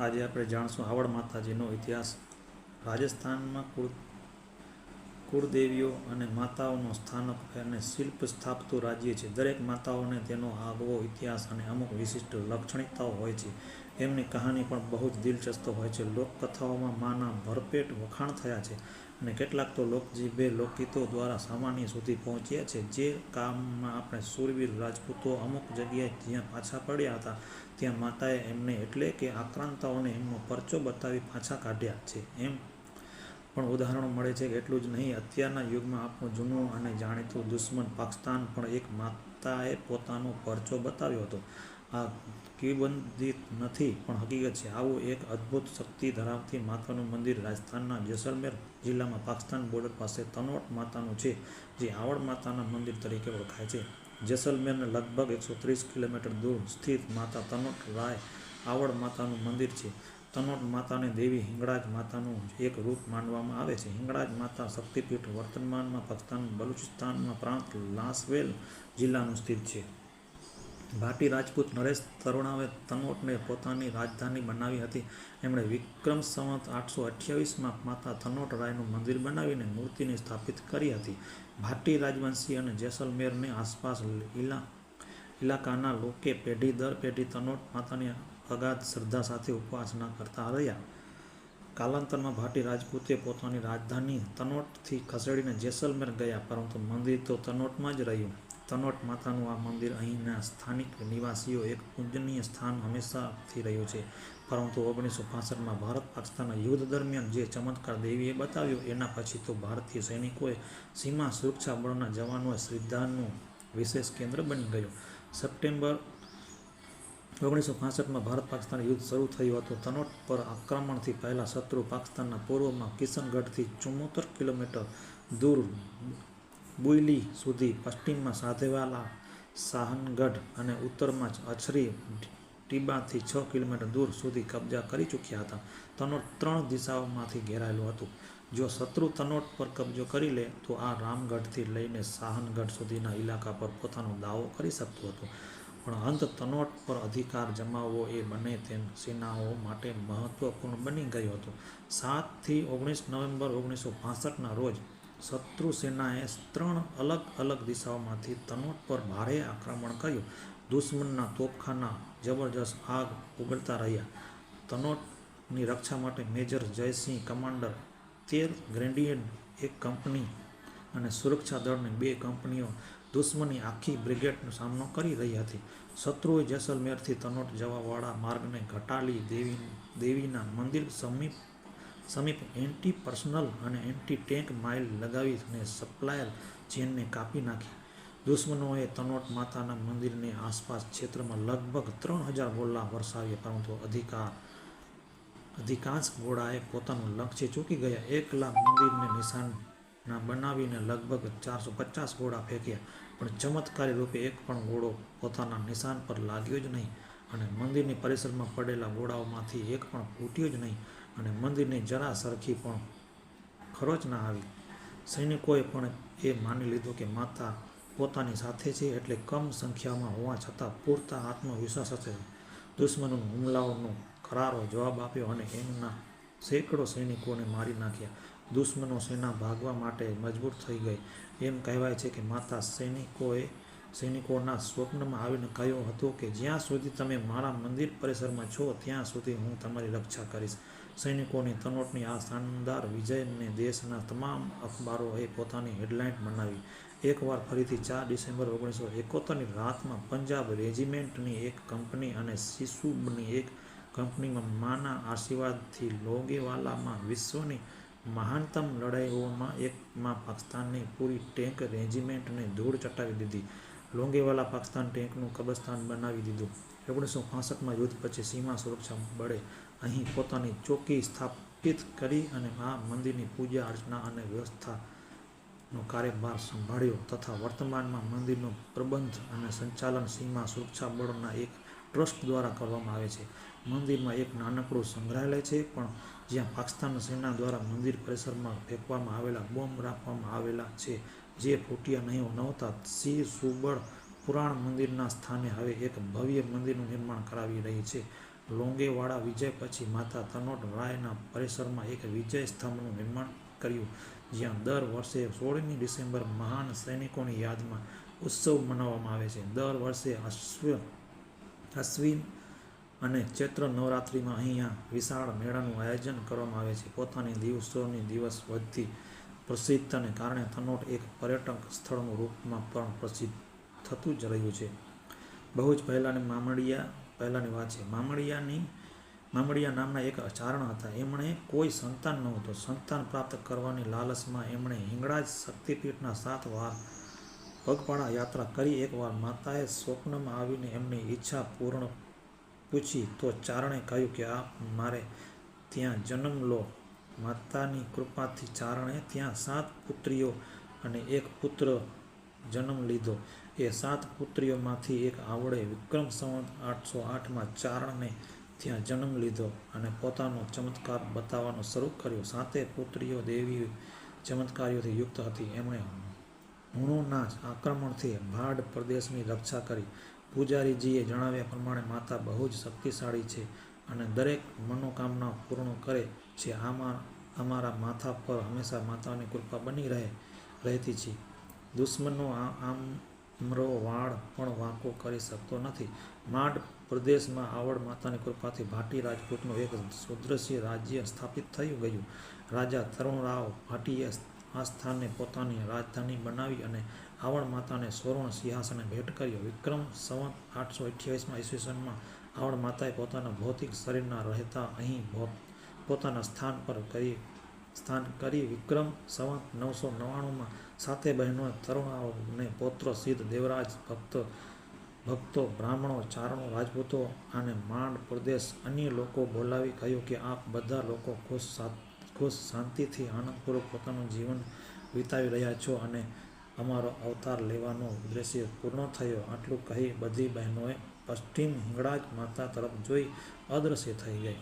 આજે આપણે જાણશું આવડ માતાજીનો ઇતિહાસ. રાજસ્થાનમાં કુળદેવીઓ અને માતાઓનું સ્થાનક અને શિલ્પ સ્થાપતું રાજ્ય છે. દરેક માતાઓને તેનો આગવો ઇતિહાસ અને અમુક વિશિષ્ટ લાક્ષણિકતાઓ હોય છે. એમની કહાની પણ બહુ જ દિલચસ્પ હોય છે. લોકકથાઓમાં માના ભરપેટ વખાણ થયા છે અને કેટલાક તો લોકજીભે લોકગીતો દ્વારા સામાન્ય સુધી પહોંચ્યા છે. જે કામમાં આપણે શૂરવીર રાજપૂતો અમુક જગ્યાએ જ્યાં પાછા પડ્યા હતા ત્યાં માતાએ એમને એટલે કે આક્રાંતાઓને એમનો પરચો બતાવી પાછા કાઢ્યા છે. એમ પણ ઉદાહરણો મળે છે. એટલું જ નહીં, અત્યારના યુગમાં આપણું જૂનું અને જાણીતું દુશ્મન પાકિસ્તાન પણ એક માતાએ પોતાનો પરચો બતાવ્યો હતો. આ કિંવદંતી નથી પણ હકીકત છે. આવું એક અદ્ભુત શક્તિ ધરાવતી માતાનું મંદિર રાજસ્થાનના જેસલમેર જિલ્લામાં પાકિસ્તાન બોર્ડર પાસે તનોટ માતાનું છે, જે આવડ માતાના મંદિર તરીકે ઓળખાય છે. જેસલમેરને લગભગ 130 કિલોમીટર દૂર સ્થિત માતા તનોટ રાય આવડ માતાનું મંદિર છે. તનોટ માતાને દેવી હિંગળાજ માતાનું એક રૂપ માનવામાં આવે છે. હિંગળાજ માતા શક્તિપીઠ વર્તમાનમાં પાકિસ્તાન બલુચિસ્તાનમાં પ્રાંત લાંસવેલ જિલ્લાનું સ્થિત છે. ભાટી રાજપૂત નરેશ તરુણાએ તનોટને પોતાની રાજધાની બનાવી હતી. એમણે વિક્રમ સંવત 828માં માતા તનોટ રાયનું મંદિર બનાવીને મૂર્તિને સ્થાપિત કરી હતી. ભાટી રાજવંશી અને જેસલમેરની આસપાસ ઇલાકાના લોકે પેઢી દર પેઢી તનોટ માતાની અગાધ શ્રદ્ધા સાથે ઉપાસના કરતા રહ્યા. કાલાંતરમાં ભાટી રાજપૂતે પોતાની રાજધાની તનોટથી ખસેડીને જેસલમેર ગયા, પરંતુ મંદિર તો તનોટમાં જ રહ્યું. તનોટ માતાનું આ મંદિર અહીંના સ્થાનિક નિવાસીઓ એક પૂજનીય સ્થાન હંમેશાથી રહ્યું છે. પરંતુ 1965માં ભારત પાકિસ્તાનના યુદ્ધ દરમિયાન જે ચમત્કાર દેવીએ બતાવ્યો એના પછી તો ભારતીય સૈનિકોએ સીમા સુરક્ષા બળના જવાનોએ શ્રદ્ધાનું વિશેષ કેન્દ્ર બની ગયો. સપ્ટેમ્બર 1965માં ભારત પાકિસ્તાન યુદ્ધ શરૂ થયું હતું. તનોટ પર આક્રમણથી પહેલા શત્રુ પાકિસ્તાનના પૂર્વમાં કિશનગઢથી 74 કિલોમીટર દૂર બુયલી સુધી, પશ્ચિમમાં સાધેવાલા શાહનગઢ અને ઉત્તરમાં અછરી ટીબાથી 6 કિલોમીટર દૂર સુધી કબજા કરી ચૂક્યા હતા. તનોટ 3 દિશાઓમાંથી ઘેરાયેલું હતું. જો શત્રુ તનોટ પર કબજો કરી લે તો આ રામગઢથી લઈને શાહનગઢ સુધીના ઇલાકા પર પોતાનો દાવો કરી શકતું હતું. પણ અંત તનોટ પર અધિકાર જમાવવો એ બંને સેનાઓ માટે મહત્વપૂર્ણ બની ગયું હતું. 7 થી 19 નવેમ્બર 1965ના રોજ શત્રુ સેનાએ 3 અલગ અલગ દિશાઓમાંથી તનોટ પર ભારે આક્રમણ કર્યું. દુશ્મનના તોપખાના જબરજસ્ત આગ ઉગલતા રહ્યા. તનોટની રક્ષા માટે major Jaysinh commander 13 grenadier 1 company અને સુરક્ષા દળની 2 કંપનીઓ દુશ્મનની આખી બ્રિગેડનો સામનો કરી રહી હતી. શત્રુએ જેસલમેરથી તનોટ જવાવાળા માર્ગને ઘટાલી દેવીના મંદિર સમીપ એન્ટી પર્સનલ અને એન્ટી ટેન્ક માઇલ લગાવીને સપ્લાય ચેનને કાપી નાખી. દુશ્મનોએ તનોટ માતાના મંદિરની આસપાસ ક્ષેત્રમાં લગભગ 3000 ગોળા વરસાવ્યા, પરંતુ અધિકાંશ ગોળાએ પોતાનું લક્ષ્ય ચૂકી ગયા. એકલા મંદિરને નિશાના બનાવીને લગભગ 450 ગોળા ફેંક્યા, પણ ચમત્કારી રૂપે એક પણ ગોળો પોતાના નિશાન પર લાગ્યો જ નહીં અને મંદિરની પરિસરમાં પડેલા ગોળાઓમાંથી એક પણ ફૂટ્યો જ નહીં અને મંદિરની જરા સરખી પણ ખરોચ ના આવી. સૈનિકોએ પણ એ માની લીધું કે માતા પોતાની સાથે છે, એટલે કમ સંખ્યામાં હોવા છતાં પૂરતા આત્મવિશ્વાસ સાથે દુશ્મનોના હુમલાઓનો કરારો જવાબ આપ્યો અને એમના સેંકડો સૈનિકોને મારી નાખ્યા. દુશ્મનો સેના ભાગવા માટે મજબૂર થઈ ગઈ. એમ કહેવાય છે કે માતા સૈનિકોના સ્વપ્નમાં આવીને કહ્યું હતું કે જ્યાં સુધી તમે મારા મંદિર પરિસરમાં છો ત્યાં સુધી હું તમારી રક્ષા કરીશ. સૈનિકોની તનોટની આ શાનદાર વિજયને દેશના તમામ અખબારોએ પોતાની હેડલાઇન બનાવી. એકવાર ફરીથી 4 ડિસેમ્બર 1971ની રાતમાં પંજાબ રેજિમેન્ટની એક કંપની અને સિસુબની એક કંપનીમાં માના આશીર્વાદથી લોંગેવાલામાં વિશ્વની મહાનતમ લડાઈઓમાં એકમાં પાકિસ્તાનની પૂરી ટેન્ક રેજિમેન્ટને ધૂળ ચટાવી દીધી. લોંગેવાલા પાકિસ્તાન ટેન્કનું કબ્રસ્તાન બનાવી દીધું. 1965માં યુદ્ધ પછી સીમા સુરક્ષા બળે અહીં પોતાની ચોકી સ્થાપિત કરી અને આ મંદિરની પૂજા અર્ચના અને વ્યવસ્થાનો કાર્યભાર સંભાળ્યો તથા વર્તમાનમાં મંદિરનું પ્રબંધ અને સંચાલન સીમા સુરક્ષા બળના એક ટ્રસ્ટ દ્વારા કરવામાં આવે છે. મંદિરમાં એક નાનકડું સંગ્રહાલય છે પણ જ્યાં પાકિસ્તાન સેના દ્વારા મંદિર પરિસરમાં ફેંકવામાં આવેલા બોમ્બ રાખવામાં આવેલા છે, જે ફૂટ્યા નહોતા. સિંહ સુબળ પુરાણ મંદિરના સ્થાને હવે એક ભવ્ય મંદિરનું નિર્માણ કરાવી રહી છે લોંગેવાળા વિજય પછી માતા તનોટ રાયના પરિસરમાં એક વિજય સ્તંભનું નિર્માણ કર્યું, જ્યાં દર વર્ષે 16મી ડિસેમ્બર મહાન સૈનિકોની યાદમાં ઉત્સવ મનાવવામાં આવે છે. દર વર્ષે અશ્વિન અને ચૈત્ર નવરાત્રિમાં અહીંયા વિશાળ મેળાનું આયોજન કરવામાં આવે છે. પોતાની દિવસોની દિવસ વધતી પ્રસિદ્ધતાને કારણે તનોટ એક પર્યટક સ્થળનું રૂપમાં પણ પ્રસિદ્ધ થતું જ રહ્યું છે. બહુ જ પહેલાની વાત છે. મામડિયા નામના એક ચારણ હતા. એમણે કોઈ સંતાન નહોતું. સંતાન પ્રાપ્ત કરવાની લાલચમાં એમણે હિંગળાજ શક્તિપીઠના 7 વાર પગપાળા યાત્રા કરી. એકવાર માતાએ સ્વપ્નમાં આવીને એમની ઈચ્છા પૂછી તો ચારણે કહ્યું કે આપ મારે ત્યાં જન્મ લો. માતાની કૃપાથી ચારણે ત્યાં 7 પુત્રીઓ અને 1 પુત્ર જન્મ લીધો. એ 7 પુત્રીઓમાંથી એક આવડે વિક્રમ સંવત 808માં ચારણને ત્યાં જન્મ લીધો અને પોતાનો ચમત્કાર બતાવવાનો શરૂ કર્યો. 7 પુત્રીઓ દૈવી ચમત્કારોથી યુક્ત હતી. એમણે હુણોના આક્રમણથી ભાડ પ્રદેશની રક્ષા કરી. પૂજારીજીએ જણાવ્યા પ્રમાણે માતા બહુ જ શક્તિશાળી છે અને દરેક મનોકામના પૂર્ણ કરે છે. અમારા માથા પર હંમેશા માતાની કૃપા બની રહેતી છે. દુશ્મનનો આમરો વાળ પણ વાંકો કરી શકતો નથી. માંડ પ્રદેશમાં આવડ માતાની કૃપાથી ભાટી રાજપૂતનું એક સુદ્રશ્ય રાજ્ય સ્થાપિત થઈ ગયું. રાજા તરુણરાવ ભાટીએ આ સ્થાનને પોતાની રાજધાની બનાવી અને આવડ માતાને સ્વર્ણ સિંહાસન ભેટ કર્યો. વિક્રમ સંવત 828માં ઈસવીસનમાં આવડ માતાએ પોતાના ભૌતિક શરીરના રહેતા અહીં પોતાના સ્થાન કરી. વિક્રમ સંવત 999માં 7 બહેનોએ તરુણરાવને પૌત્ર સિદ્ધ દેવરાજ ભક્તો બ્રાહ્મણો, ચારણો, રાજપૂતો અને માંડ પ્રદેશ અન્ય લોકો બોલાવી કહ્યું કે આપ બધા લોકો ખુશ શાંતિથી આનંદપૂર્વક પોતાનું જીવન વિતાવી રહ્યા છો અને અમારો અવતાર લેવાનો ઉદ્દેશ્ય પૂર્ણ થયો. આટલું કહી બધી બહેનોએ પશ્ચિમ હિંગળાજ માતા તરફ જોઈ અદૃશ્ય થઈ ગઈ.